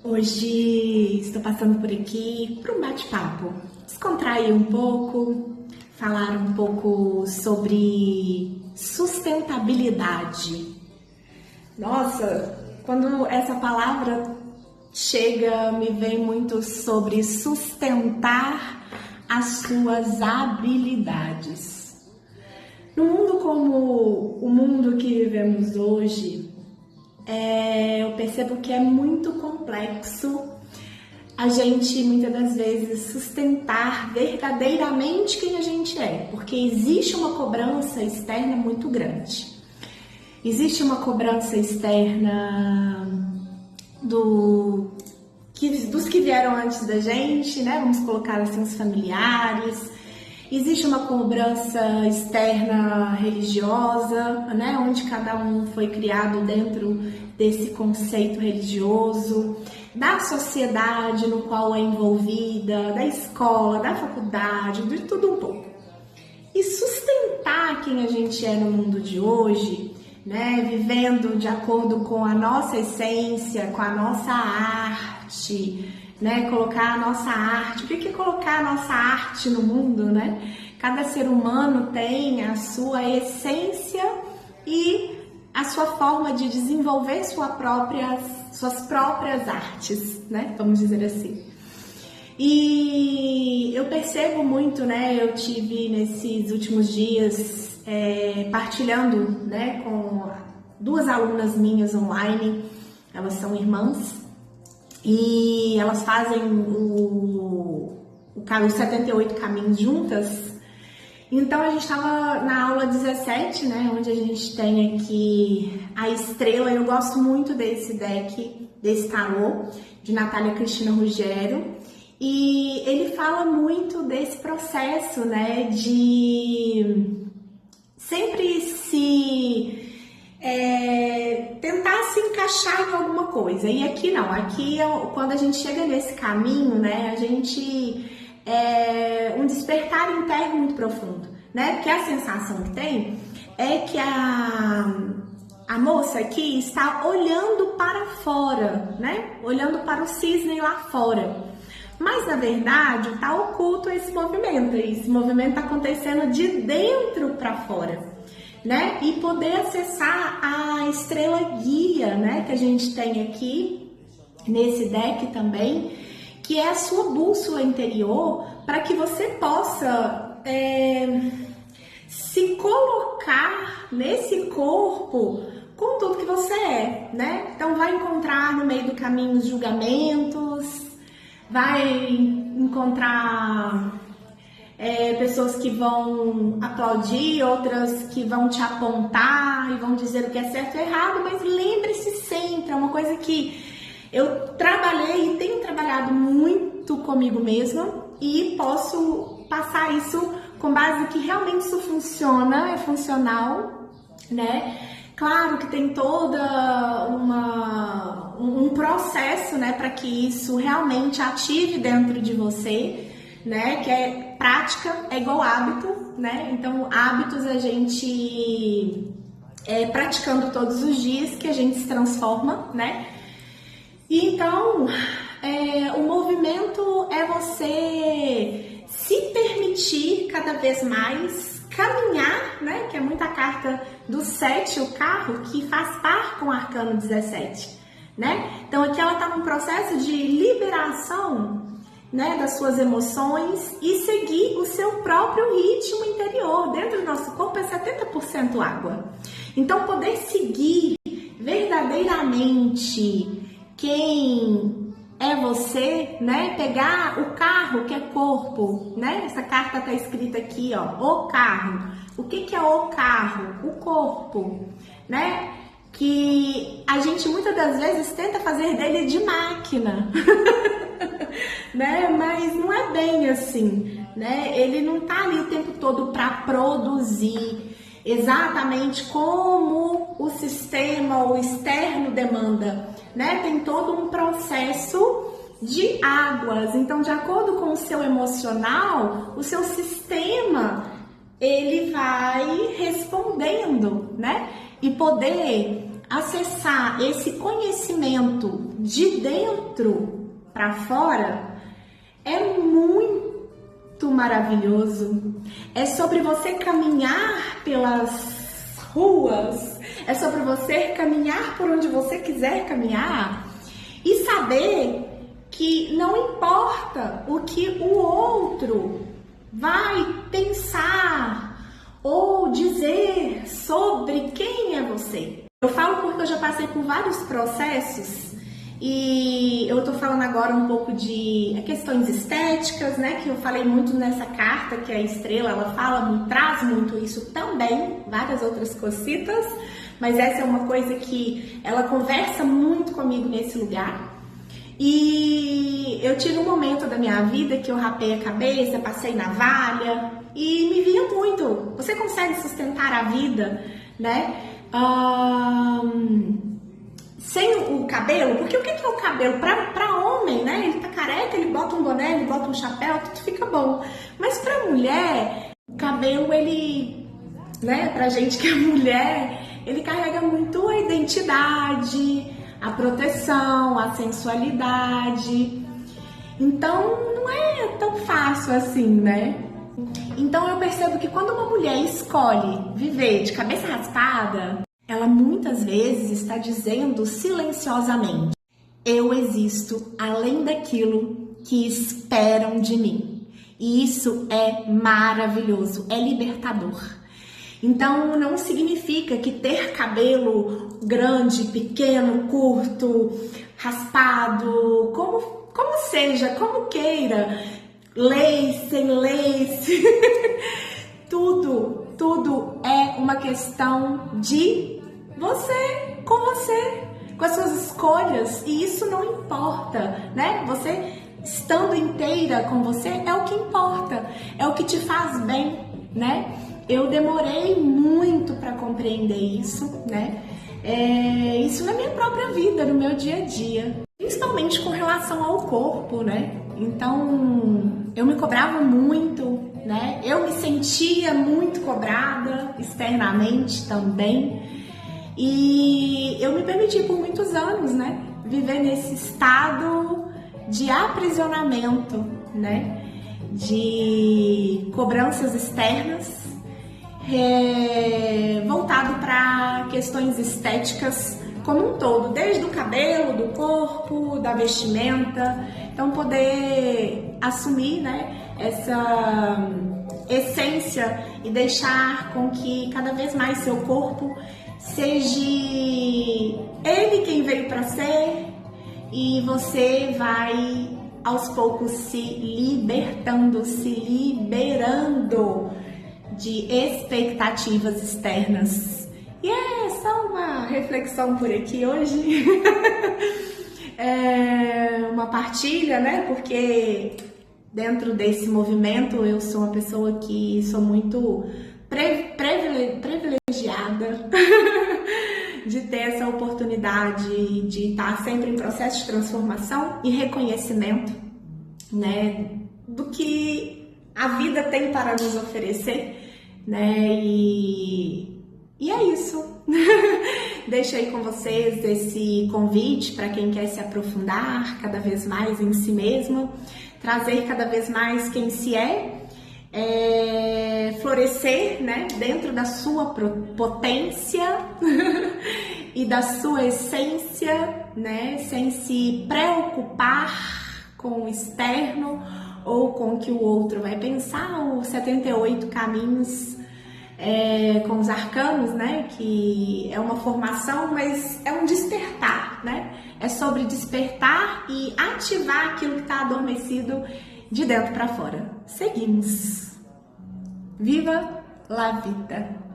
Hoje estou passando por aqui para um bate-papo, descontrair um pouco, falar um pouco sobre sustentabilidade. Nossa, quando essa palavra chega, me vem muito sobre sustentar as suas habilidades. No mundo como o mundo que vivemos hoje, eu percebo que é muito complexo a gente, muitas das vezes, sustentar verdadeiramente quem a gente é, porque existe uma cobrança externa muito grande. Existe uma cobrança externa dos que vieram antes da gente, né? Vamos colocar assim, os familiares. Existe uma cobrança externa religiosa, né? Onde cada um foi criado dentro desse conceito religioso, da sociedade no qual é envolvida, da escola, da faculdade, de tudo um pouco. E sustentar quem a gente é no mundo de hoje, né? Vivendo de acordo com a nossa essência, com a nossa arte, né? Colocar a nossa arte. Por que colocar a nossa arte no mundo, né? Cada ser humano tem a sua essência e a sua forma de desenvolver suas próprias artes, né? Vamos dizer assim. E eu percebo muito, né? Eu tive nesses últimos dias partilhando, né? Com duas alunas minhas online. Elas são irmãs. E elas fazem os 78 caminhos juntas. Então a gente estava na aula 17, né? Onde a gente tem aqui a estrela. Eu gosto muito desse deck, desse tarô, de Natália Cristina Ruggiero. E ele fala muito desse processo, né? De sempre tentar se encaixar em alguma coisa. E aqui não, aqui quando a gente chega nesse caminho, né, a gente um despertar interno muito profundo, né? Porque a sensação que tem é que a moça aqui está olhando para fora, né? Olhando para o cisne lá fora. Mas na verdade está oculto esse movimento. Esse movimento está acontecendo de dentro para fora. Né? E poder acessar a estrela guia, né? Que a gente tem aqui nesse deck também, que é a sua bússola interior, para que você possa se colocar nesse corpo com tudo que você é, né? Então vai encontrar no meio do caminho os julgamentos, vai encontrar pessoas que vão aplaudir, outras que vão te apontar e vão dizer o que é certo e errado, mas lembre-se sempre, é uma coisa que eu trabalhei e tenho trabalhado muito comigo mesma e posso passar isso com base que realmente isso funciona, é funcional, né? Claro que tem toda um processo, né, para que isso realmente ative dentro de você, né, que é prática é igual hábito, né? Então hábitos a gente praticando todos os dias que a gente se transforma, né? E então o movimento é você se permitir cada vez mais caminhar, né? Que é muita carta do 7, o carro, que faz par com o arcano 17, né? Então aqui ela está num processo de liberação, né, das suas emoções e seguir o seu próprio ritmo interior. Dentro do nosso corpo é 70% água. Então poder seguir verdadeiramente quem é você, né? Pegar o carro que é corpo, né? Essa carta tá escrita aqui, ó, o carro. O que é o carro? O corpo, né? Que a gente muitas das vezes tenta fazer dele de máquina, né? Mas não é bem assim, né? Ele não tá ali o tempo todo para produzir exatamente como o sistema ou externo demanda, né? Tem todo um processo de águas. Então, de acordo com o seu emocional, o seu sistema ele vai respondendo, né? E poder acessar esse conhecimento de dentro para fora é muito maravilhoso. É sobre você caminhar pelas ruas, é sobre você caminhar por onde você quiser caminhar e saber que não importa o que o outro vai pensar ou dizer sobre quem é você. Eu falo porque eu já passei por vários processos e eu tô falando agora um pouco de questões estéticas, né? Que eu falei muito nessa carta que a estrela, ela fala, traz muito isso também, várias outras cositas, mas essa é uma coisa que ela conversa muito comigo nesse lugar. E eu tive um momento da minha vida que eu rapei a cabeça, passei navalha e me via muito. Você consegue sustentar a vida, né? Sem o cabelo? Porque o que é o cabelo? Pra homem, né? Ele tá careca, ele bota um boné, ele bota um chapéu, tudo fica bom. Mas pra mulher, o cabelo, ele, né? Pra gente que é mulher, ele carrega muito a identidade, a proteção, a sensualidade. Então, não é tão fácil assim, né? Então, eu percebo que quando uma mulher escolhe viver de cabeça raspada, ela muitas vezes está dizendo silenciosamente: eu existo além daquilo que esperam de mim. E isso é maravilhoso, é libertador. Então, não significa que ter cabelo grande, pequeno, curto, raspado, como seja, como queira, lace, sem lace, tudo é uma questão de você, com as suas escolhas, e isso não importa, né? Você estando inteira com você é o que importa, é o que te faz bem, né? Eu demorei muito para compreender isso, né? Isso na minha própria vida, no meu dia a dia, principalmente com relação ao corpo, né? Então, eu me cobrava muito, né? Eu me sentia muito cobrada externamente também. E eu me permiti por muitos anos, né? Viver nesse estado de aprisionamento, né? De cobranças externas, voltado para questões estéticas como um todo, desde o cabelo, do corpo, da vestimenta. Então, poder assumir, né, essa essência e deixar com que cada vez mais seu corpo seja ele quem veio para ser, e você vai aos poucos se libertando, se liberando de expectativas externas. E é só uma reflexão por aqui hoje, uma partilha, né? Porque dentro desse movimento eu sou uma pessoa que sou muito privilegiada de ter essa oportunidade de estar sempre em processo de transformação e reconhecimento, né, do que a vida tem para nos oferecer, né, e é isso. Deixo aí com vocês esse convite para quem quer se aprofundar cada vez mais em si mesmo, trazer cada vez mais quem se florescer, né, dentro da sua potência e da sua essência, né, sem se preocupar com o externo ou com o que o outro vai pensar. Os 78 caminhos com os arcanos, né, que é uma formação, mas é um despertar, né, é sobre despertar e ativar aquilo que está adormecido de dentro para fora. Seguimos. Viva la vida!